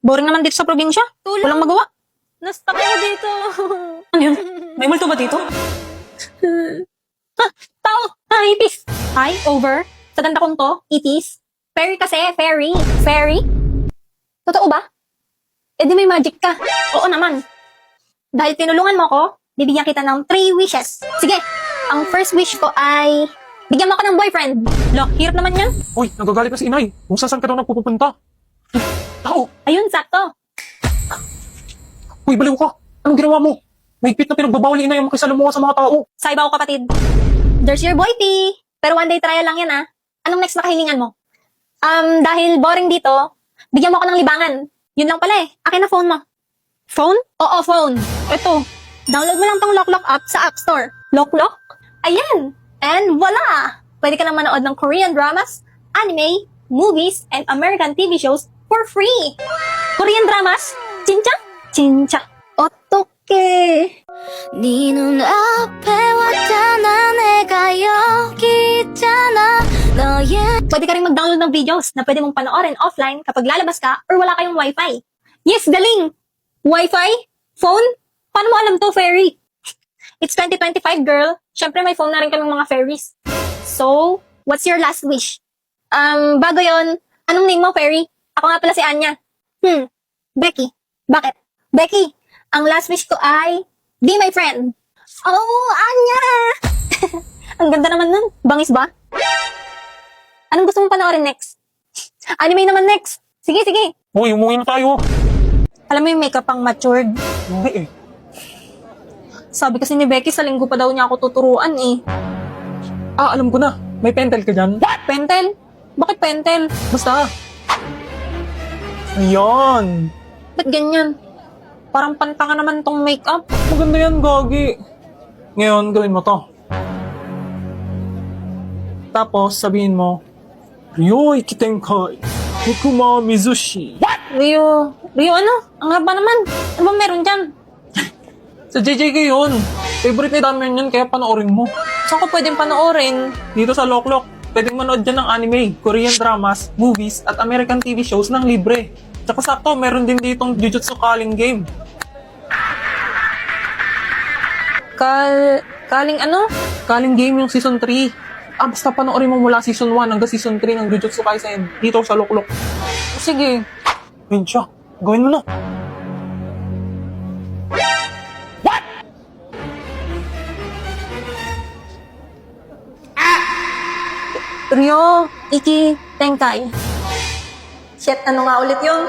Boring naman dito sa probinsya. Walang magawa. Na-stuck ako dito. Ano yun? May multo ba dito? Tao! Itis! Hi, over. Sa ganda kong to, itis. Fairy kasi, fairy. Fairy? Totoo ba? Eh di may magic ka. Oo naman. Dahil tinulungan mo ko, bibigyan kita ng 3 wishes. Sige, ang first wish ko ay bigyan mo ako ng boyfriend. Lo, hirap naman yan. Uy, nagagalit na si inay. Kung saan ka daw nagpupunta? Tao! Ayun, sakto. Uy, baliw ka! Anong ginawa mo? Mahigpit na pinagbabawal ni inay ang makisalamuha sa mga tao. Sa iba ko kapatid. There's your boy, P. Pero one day trial lang yan, ah. Anong next na kahilingan mo? Dahil boring dito, bigyan mo ako ng libangan. Yun lang pala eh. Akin na phone mo. Phone? Oo, phone. Ito. Download mo lang tong Lock app sa App Store. Lock? Ayan. And voila! Pwede ka lang manood ng Korean dramas, anime, movies, and American TV shows for free. Korean dramas? Chincha? Chincha. 어떡해. 네 눈앞에 왔잖아 내가 여기 있잖아 너의 Pwede ka rin mag-download ng videos na pwede mong panoorin offline kapag lalabas ka or wala kayong wifi. Yes, galing! Wifi? Phone? Paano mo alam to, fairy? It's 2025, girl. Siyempre, may phone na rin kaming mga fairies. So, what's your last wish? Bago yon, anong name mo, fairy? Ako nga pala si Anya. Becky. Bakit? Becky, ang last wish ko ay be my friend. Oh, Anya! Ang ganda naman nun. Bangis ba? Anong gusto mong panoorin next? Anime naman next. Sige. Uy, umuwi na tayo. Alam mo yung makeup pang matured. Hindi eh. Sabi kasi ni Becky, sa linggo pa daw niya ako tuturuan eh. Ah, alam ko na. May pentel ka dyan? Pentel? Bakit pentel? Basta. Ayan. Ba't ganyan? Parang pantanga naman tong makeup. Maganda yan, Gagi. Ngayon, gawin mo to. Tapos, sabihin mo, Ryoy kitenkai, Fukuma Mizushi. Rio ano? Ang haba naman. Ano ba meron dyan? Sa JJK yun. Favorite ni Damian yun, kaya panoorin mo. Saan ko pwedeng panoorin? Dito sa Loklok, pwedeng manood dyan ng anime, Korean dramas, movies, at American TV shows ng libre. Tsaka sakto, meron din ditong Jujutsu Kaling game. Kaling ano? Kaling game yung season 3. Basta panoorin mo mula season 1 hanggang season 3 ng Jujutsu Kaisen dito sa Loklok. Sige. Yun siya. Gawin mo na. Ryo, Iki, Tenkai. Shit, ano nga ulit yun?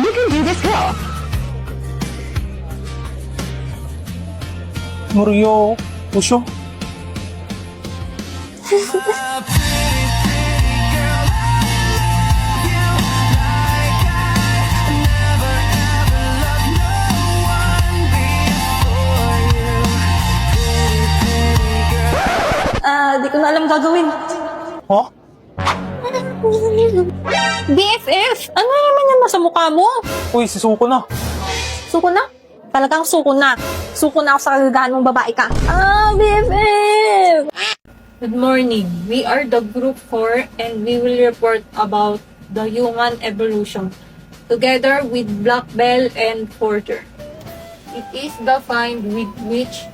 You can do this girl Muryo, Pusho. Di ko na alam gagawin. Ha? BFF! Ano naman yan nasa mukha mo? Uy, sisuko na. Suko na? Talagang suko na. Suko na ako sa kagagahan mong babae ka. BFF! Good morning. We are the group 4 and we will report about the human evolution together with Black Bell and Porter. It is the find with which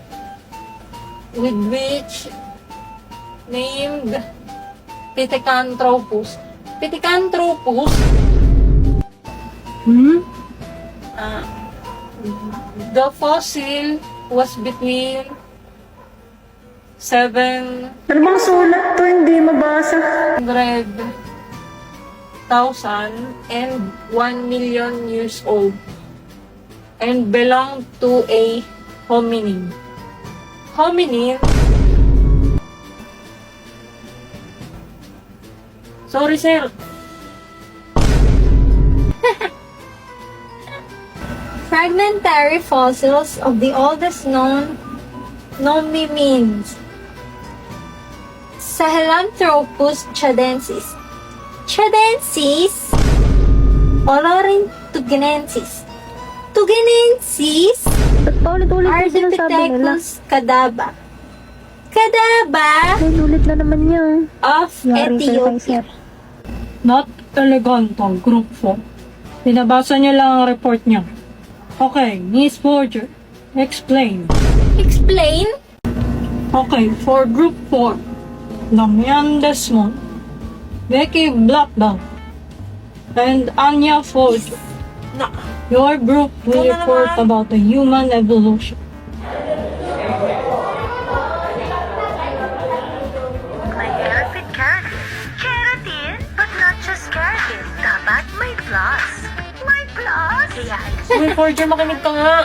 named Pithecanthropus. Pithecanthropus? The fossil was between 700,000 Ano bang sulat to? Hindi mabasa. and 1 million years old and belonged to a hominin. Sorry, sir. fragmentary fossils of the oldest known nomimines Sahelanthropus chadensis Olorhyntogenensis Ulit-ulit yung sinasabi nila. Ardipithecus cadaba Ulit na naman niya. of Yari sa'yo, Ethiopia. Not Eleganto, Group 4. Pinabasa niya lang ang report niya. Okay, Miss Forger, explain. Explain? Okay, for Group 4, Damian Desmond, Becky Blackbell, and Anya Forger. Na, Your group will Ikaw na report naman. about the human evolution. May helpit keratin. Keratin, but not just keratin. Dapat may plus. May plus? Yan. Uy, Forger, makinig ka nga.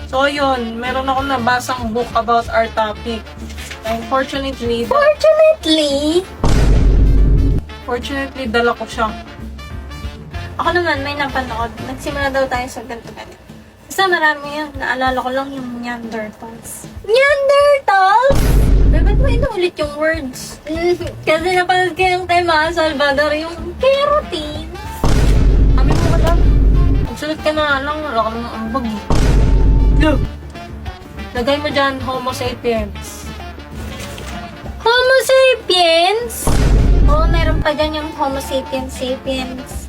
So, yun, meron akong nabasang book about our topic. Unfortunately, fortunately, dala ko siya. Ako naman, may napanood. Nagsimula daw tayo sa ganito-ganito. Basta marami yun. Naalala ko lang yung Neanderthals. Neanderthals? Ba't mo inulit yung words? Kasi napanood ko yung kay Ma Salvador, yung keratin. Amin mo ka lang. Magsulat ka na lang, wala ka namang ambag eh. Look, Lagay mo dyan, Homo sapiens. Homo sapiens? Oo, meron pa dyan yung Homo sapiens sapiens.